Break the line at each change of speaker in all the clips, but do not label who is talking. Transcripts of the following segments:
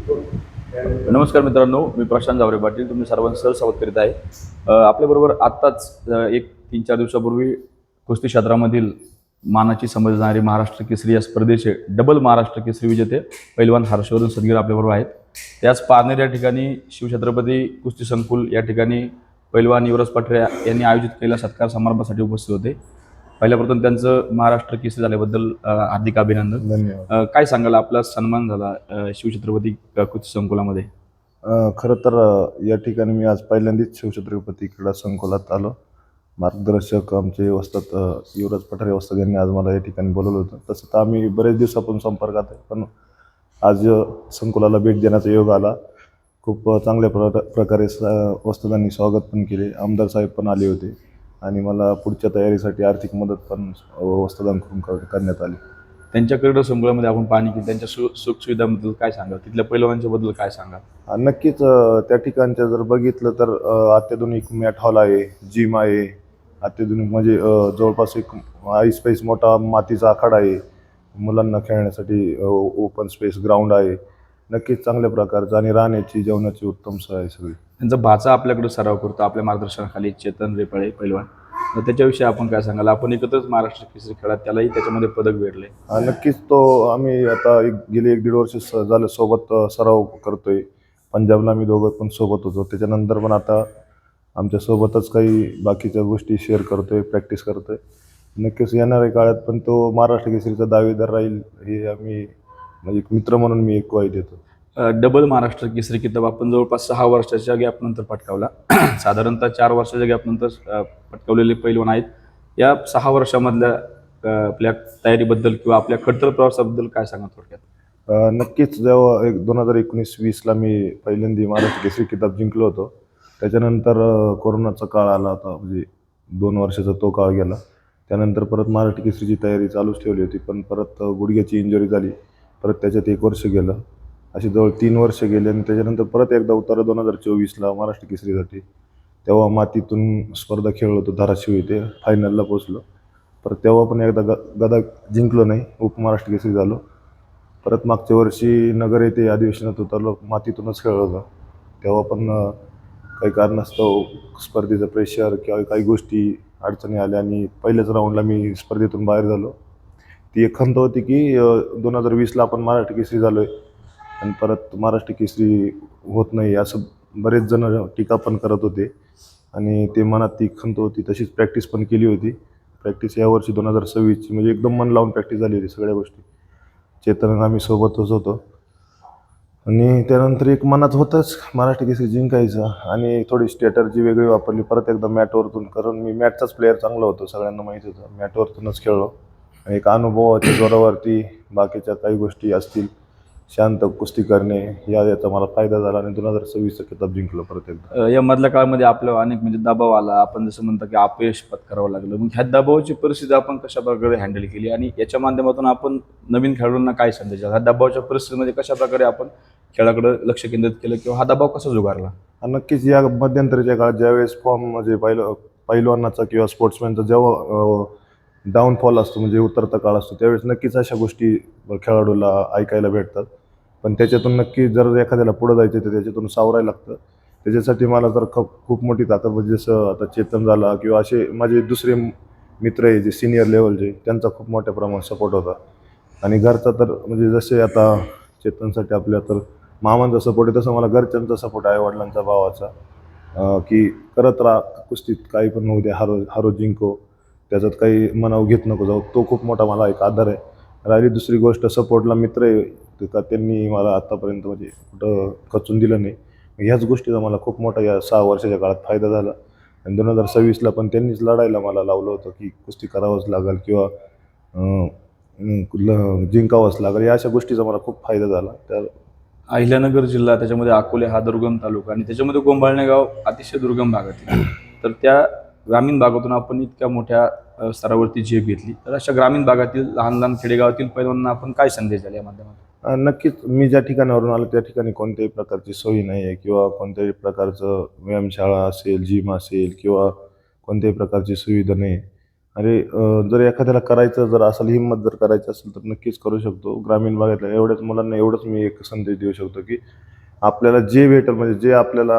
नमस्कार मित्रांनो, मी प्रशांत जावरे पाटील तुम्ही सर्वांचं सहस्वागत करीत आहे. आपल्याबरोबर आत्ताच एक 3-4 दिवसापूर्वी कुस्ती क्षेत्रामधील मानाची समजणारी महाराष्ट्र केसरी या स्पर्धेचे डबल महाराष्ट्र केसरी विजेते पैलवान हर्षवर्धन सदगीर आपल्याबरोबर आहेत. त्याच पारनेर या ठिकाणी शिवछत्रपती कुस्ती संकुल या ठिकाणी पैलवान युवराज पठरे यांनी आयोजित केलेल्या सत्कार समारंभासाठी उपस्थित होते. पहिल्याप्रथम त्यांचं महाराष्ट्र केसरी झाल्याबद्दल हार्दिक अभिनंदन.
धन्यवाद.
काय सांगाल, आपला सन्मान झाला शिवछत्रपती कुस्ती संकुलामध्ये?
खरं तर या ठिकाणी मी आज पहिल्यांदाच शिवछत्रपती क्रीडा संकुलात आलो. मार्गदर्शक आमचे वस्ताद युवराज पठारे वस्ताद यांनी आज मला या ठिकाणी बोलवलं होतं. तसं तर आम्ही बरेच दिवसापासून संपर्कात आहे, पण आज संकुलाला भेट देण्याचा योग आला. खूप चांगल्या प्रकारे वस्तादांनी स्वागत पण केले. आमदार साहेब पण आले होते आणि मला पुढच्या तयारीसाठी आर्थिक मदत पण वस्तादांकडून करण्यात आली.
त्यांच्या क्रीडा संकुलामध्ये आपण पाहणी केली, त्यांच्या सुखसुविधांबद्दल काय सांगाल, तिथल्या पैलवानांच्या बद्दल काय सांगाल?
नक्कीच त्या ठिकाणच्या जर बघितलं तर अत्याधुनिक मॅट हॉल आहे, जिम आहे. अत्याधुनिक म्हणजे जवळपास एक स्पेस मोठा मातीचा आखाडा आहे. मुलांना खेळण्यासाठी ओपन स्पेस ग्राउंड आहे. नक्कीच चांगल्या प्रकारचं आणि राहण्याची जेवणाची उत्तम सोय आहे सगळी.
त्यांचा भाचा आपल्याकडे सराव करतो आपल्या मार्गदर्शनाखाली, चेतन रेपाळे पैलवान. तर त्याच्याविषयी आपण काय सांगाल? आपण एकत्रच महाराष्ट्र केसरी खेळात, त्यालाही त्याच्यामध्ये पदक भेटले.
नक्कीच तो आम्ही आता गेली 1-1.5 वर्ष झालं सोबत सराव करतोय. पंजाबला आम्ही दोघं पण सोबत होतो. त्याच्यानंतर पण आता आमच्यासोबतच काही बाकीच्या गोष्टी शेअर करतोय, प्रॅक्टिस करतोय. नक्कीच येणाऱ्या काळात पण तो महाराष्ट्र केसरीचा दावेदार राहील, हे आम्ही म्हणजे एक मित्र म्हणून मी एक ग्वाही देतो.
डबल महाराष्ट्र केसरी किताब आपण जवळपास 6 वर्षाच्या गॅपनंतर पटकावला. साधारणतः 4 वर्षाच्या गॅपनंतर पटकावलेले पैलवान आहेत. या 6 वर्षामधल्या आपल्या तयारीबद्दल किंवा आपल्या खडतर प्रवासाबद्दल काय सांगा थोडक्यात?
नक्कीच जेव्हा 2019-20ला मी पहिल्यांदा महाराष्ट्र केसरी किताब जिंकलो होतो. त्याच्यानंतर कोरोनाचा काळ आला होता, म्हणजे 2 वर्षाचा तो काळ गेला. त्यानंतर परत महाराष्ट्र केसरीची तयारी चालूच ठेवली होती, पण परत गुडघ्याची इंजुरी झाली. परत त्याच्यात 1 वर्ष गेलं. असे जवळ 3 वर्ष गेले आणि त्याच्यानंतर परत एकदा उतारा 2024ला महाराष्ट्र केसरीसाठी. तेव्हा मातीतून स्पर्धा खेळलो होतो धाराशिव इथे, फायनलला पोचलो. परत तेव्हा पण एकदा गदा जिंकलो नाही, उपमहाराष्ट्र केसरी झालो. परत मागच्या वर्षी नगर येथे अधिवेशनात उतरलो, मातीतूनच खेळलो होतो. तेव्हा पण काही कारणास्तव स्पर्धेचं प्रेशर किंवा काही गोष्टी अडचणी आल्या आणि पहिल्याच राऊंडला मी स्पर्धेतून बाहेर झालो. ती एक खंत होती की 2020ला आपण महाराष्ट्र केसरी झालो आहे आणि परत महाराष्ट्र केसरी होत नाही, असं बरेच जण टीका पण करत होते आणि ते मनात ती खंत होती. तशीच प्रॅक्टिस पण केली होती. प्रॅक्टिस यावर्षी 2026ची म्हणजे एकदम मन लावून प्रॅक्टिस झाली होती सगळ्या गोष्टी. चेतन आम्ही सोबतच होतो आणि त्यानंतर एक मनात होतंच महाराष्ट्र केसरी जिंकायचं आणि थोडी स्ट्रॅटर्जी वेगळी वापरली परत एकदा मॅटवरतून, कारण मी मॅटचाच प्लेअर चांगला होतो, सगळ्यांना माहीत होतं. मॅटवरतूनच खेळलो. एक अनुभवाच्या जोरावरती बाकीच्या काही गोष्टी असतील, शांत कुस्ती करणे, याचा मला फायदा झाला आणि 2026चं किताब जिंकलो परत एकदा.
या मधल्या काळामध्ये आपल्यावर अनेक म्हणजे दबाव आला, आपण जसं म्हणतो की अपयश पत्करावं लागलं. मग ह्या दबावाची परिस्थिती आपण कशा प्रकारे हँडल केली आणि याच्या माध्यमातून आपण नवीन खेळाडूंना काय संदेश द्याल? ह्या दबावाच्या परिस्थितीमध्ये कशा प्रकारे आपण खेळाकडे लक्ष केंद्रित केलं किंवा हा दबाव कसा झुगारला?
नक्कीच या मध्यंतरीच्या काळात ज्यावेळेस फॉर्म म्हणजे पैलवानाचा किंवा स्पोर्ट्समॅनचा जेव्हा डाऊनफॉल असतो, म्हणजे उतरता काळ असतो, त्यावेळेस नक्कीच अशा गोष्टी खेळाडूला ऐकायला भेटतात. पण त्याच्यातून नक्की जर एखाद्याला पुढं जायचं तर त्याच्यातून सावरायला लागतं. त्याच्यासाठी मला तर खूप मोठी ताकद, म्हणजे जसं आता चेतन झाला किंवा असे माझे दुसरे मित्र आहे जे सिनियर लेवलचे, त्यांचा खूप मोठ्या प्रमाणात सपोर्ट होता. आणि घरचा तर म्हणजे जसे आता चेतनसाठी आपल्या तर मामांचा सपोर्ट आहे, तसं मला घरच्यांचा सपोर्ट आहे, वडिलांचा, भावाचा, की करत राहा कुस्तीत, काही पण होऊ दे, हारो जिंको, त्याच्यात काही मनाव घेत नको जाऊ. तो खूप मोठा मला एक आधार आहे. राहिली दुसरी गोष्ट, सपोर्टला मित्र आहे का, त्यांनी मला आत्तापर्यंत म्हणजे कुठं खचून दिलं नाही. ह्याच गोष्टीचा मला खूप मोठा या 6 वर्षाच्या काळात फायदा झाला. आणि 2026ला पण त्यांनीच लढायला मला लावलं होतं की कुस्ती करावंच लागेल किंवा जिंकावंच लागेल. या अशा गोष्टीचा मला खूप फायदा झाला. त्या
अहिल्यानगर जिल्हा, त्याच्यामध्ये अकोले हा दुर्गम तालुका आणि त्याच्यामध्ये गोंभाळणे गाव अतिशय दुर्गम भागातील. तर त्या ग्रामीण भागातून आपण इतक्या मोठ्या स्तरावरती झेप घेतली. तर अशा ग्रामीण भागातील लहान लहान खेडेगावातील पैलवानांना आपण काय संदेश द्याल या माध्यमातून?
नक्कीच मी ज्या ठिकाणावरून आलो त्या ठिकाणी कोणत्याही प्रकारची सोयी नाही आहे किंवा कोणत्याही प्रकारचं व्यायामशाळा असेल, जिम असेल किंवा कोणत्याही प्रकारची सुविधा नाही. आणि जर एखाद्याला करायचं जर असेल, हिंमत जर करायची असेल तर नक्कीच करू शकतो. ग्रामीण भागातल्या एवढ्याच मुलांना एवढंच मी एक संदेश देऊ शकतो, की आपल्याला जे भेटेल म्हणजे जे आपल्याला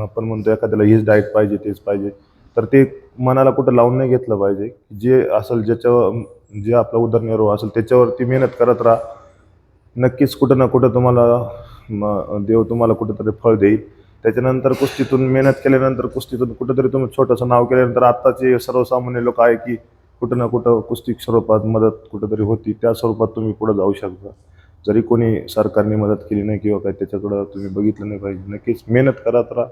आपण म्हणतो एखाद्याला हीच डाएट पाहिजे, तेच पाहिजे, तर ते मनाला कुठं लावून नाही घेतलं पाहिजे. जे असेल ज्याच्यावर जे आपला उदरनिर्वाह असेल त्याच्यावरती मेहनत करत राहा. नक्कीच कुठं ना कुठं तुम्हाला देव तुम्हाला कुठेतरी फळ देईल. त्याच्यानंतर कुस्तीतून मेहनत केल्यानंतर कुस्तीतून कुठेतरी तुम्ही छोटंसं नाव केल्यानंतर आत्ताचे सर्वसामान्य लोक आहे की कुठं ना कुठं कुस्ती स्वरूपात मदत कुठेतरी होती, त्या स्वरूपात तुम्ही पुढे जाऊ शकता. जरी कोणी सरकारने मदत केली नाही किंवा काय त्याच्याकडं तुम्ही बघितलं नाही पाहिजे. नक्कीच मेहनत करा तर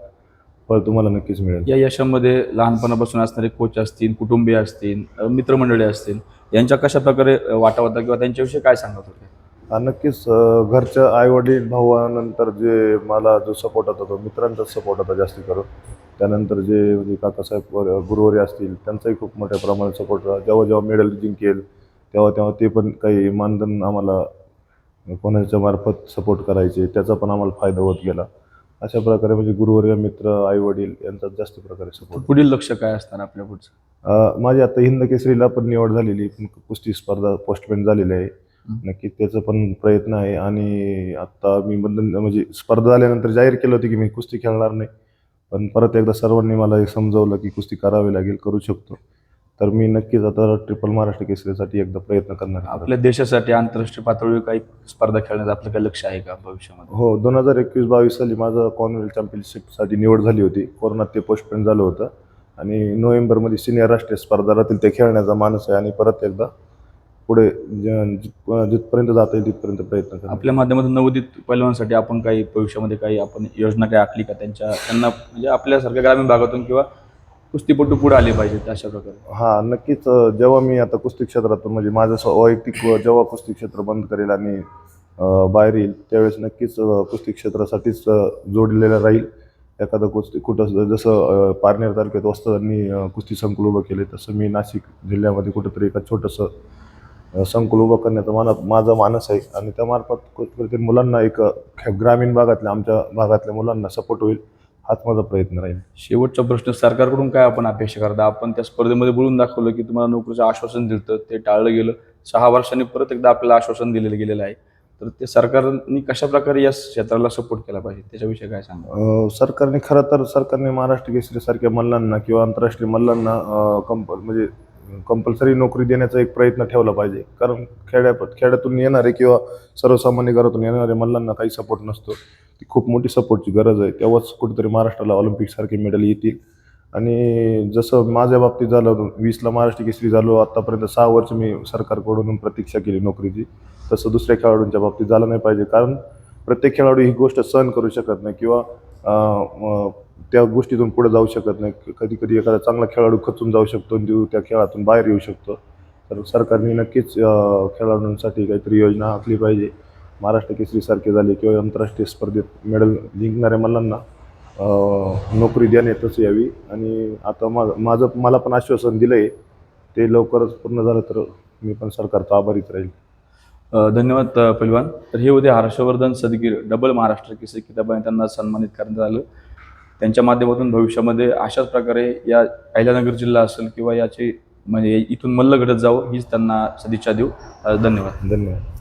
फळ तुम्हाला नक्कीच मिळेल.
या यशामध्ये लहानपणापासून असणारे कोच असतील, कुटुंबीय असतील, मित्रमंडळी असतील, यांच्या कशा प्रकारे वाटा होता किंवा त्यांच्याविषयी काय सांगत होते?
हा नक्कीच घरच्या आईवडील भावानंतर जे मला जो सपोर्ट होता तो मित्रांचाच सपोर्ट होता जास्ती करून. त्यानंतर जे म्हणजे काकासाहेब गुरुवारी असतील त्यांचाही खूप मोठ्या प्रमाणात सपोर्ट होता. जेव्हा जेव्हा मेडल जिंकेल तेव्हा तेव्हा ते पण काही मानधन आम्हाला कोणाच्या मार्फत सपोर्ट करायचे, त्याचा पण आम्हाला फायदा होत गेला. अशा प्रकारे म्हणजे गुरुवर्य, मित्र, आईवडील यांचा जास्त प्रकारे सपोर्ट.
पुढील लक्ष काय असणार आपल्या पुढचं?
माझी आता हिंद केसरीला पण निवड झालेली, पण कुस्ती स्पर्धा पोस्टपोन झालेली आहे. नक्की त्याचा पण प्रयत्न आहे. आणि आता मी बंधन म्हणजे स्पर्धा झाल्यानंतर जाहीर केलं होतं की मी कुस्ती खेळणार नाही, पण परत एकदा सर्वांनी मला हे समजावलं की कुस्ती करावी लागेल, करू शकतो. तर मी नक्कीच आता ट्रिपल महाराष्ट्र केसरीसाठी एकदा प्रयत्न करणार आहे.
आपल्या देशासाठी आंतरराष्ट्रीय पातळीवर काही स्पर्धा खेळण्याचं आपलं काही लक्ष आहे का भविष्यामध्ये?
हो, 2021-22 साली माझं कॉमनवेल्थ चॅम्पियनशिपसाठी निवड झाली होती. कोरोनात ते पोस्टपोन झालं होतं आणि नोव्हेंबरमध्ये सिनियर राष्ट्रीय स्पर्धा राहतील ते खेळण्याचा मानस आहे. आणि परत एकदा पुढे जिथपर्यंत जाता येईल तिथपर्यंत प्रयत्न करणार.
आपल्या माध्यमातून नवोदित पैलवानांसाठी आपण काही भविष्यामध्ये काही आपण योजना काही आखली का त्यांना म्हणजे आपल्यासारख्या ग्रामीण भागातून किंवा कुस्तीपटू पुढे आले पाहिजेत अशा प्रकारे?
हां, नक्कीच. जेव्हा मी आता कुस्ती क्षेत्रातून म्हणजे माझं वैयक्तिक जेव्हा कुस्ती क्षेत्र बंद करेल आणि बाहेर येईल त्यावेळेस नक्कीच कुस्ती क्षेत्रासाठीच जोडलेलं राहील. एखादं कुस्ती कुठं जसं पारनेर तालुक्यात वस्तादांनी कुस्ती संकुल उभं केले, तसं मी नाशिक जिल्ह्यामध्ये कुठंतरी एका छोटंसं संकुल उभं करण्याचा माझा मानस आहे. आणि त्यामार्फत कुठेतरी मुलांना एक ग्रामीण भागातल्या आमच्या भागातल्या मुलांना सपोर्ट होईल, हाच माझा प्रयत्न राहील.
शेवटचा प्रश्न, सरकारकडून काय आपण अपेक्षा करता? आपण त्या स्पर्धेमध्ये बोलून दाखवलं की तुम्हाला नोकरीचं आश्वासन दिलं तर ते टाळलं गेलं. 6 वर्षांनी परत एकदा आपल्याला आश्वासन दिलेलं गेलेलं आहे. तर ते सरकारने कशा प्रकारे या क्षेत्राला सपोर्ट केला पाहिजे त्याच्याविषयी काय सांगा?
सरकारने महाराष्ट्र केसरी सारख्या मल्लांना किंवा आंतरराष्ट्रीय मल्लांना म्हणजे कंपल्सरी नोकरी देण्याचा एक प्रयत्न ठेवला पाहिजे. कारण खेड्यातून येणारे किंवा सर्वसामान्य घरातून येणाऱ्या मल्लांना काही सपोर्ट नसतो. ती खूप मोठी सपोर्टची गरज आहे. तेव्हाच कुठेतरी महाराष्ट्राला ऑलिम्पिकसारखे मेडल येतील. आणि जसं माझ्या बाबतीत झालं, 20ला महाराष्ट्र केसरी झालो, आत्तापर्यंत 6 वर्ष मी सरकारकडून प्रतीक्षा केली नोकरीची, तसं दुसऱ्या खेळाडूंच्या बाबतीत झालं नाही पाहिजे. कारण प्रत्येक खेळाडू ही गोष्ट सहन करू शकत नाही किंवा त्या गोष्टीतून पुढे जाऊ शकत नाही. कधी कधी एखादा चांगला खेळाडू खचून जाऊ शकतो आणि त्या खेळातून बाहेर येऊ शकतो. तर सरकारने नक्कीच खेळाडूंसाठी काहीतरी योजना आखली पाहिजे. महाराष्ट्र केसरीसारखे झाले किंवा आंतरराष्ट्रीय स्पर्धेत मेडल जिंकणाऱ्या मुलांना नोकरी देण्यातच यावी. आणि आता मला पण आश्वासन दिलं आहे, ते लवकरच पूर्ण झालं तर मी पण सरकारचा आभारीच राहील.
धन्यवाद पैलवान. तर हे होते हर्षवर्धन सदगीर, डबल महाराष्ट्र केसरी किताबाने त्यांना सन्मानित करण्यात आलं. त्यांच्या माध्यमातून भविष्यामध्ये अशाच प्रकारे या अहिल्यानगर जिल्हा असेल किंवा याची म्हणजे इथून मल्ल घडत जावं हीच त्यांना सदिच्छा देऊ. धन्यवाद.
धन्यवाद.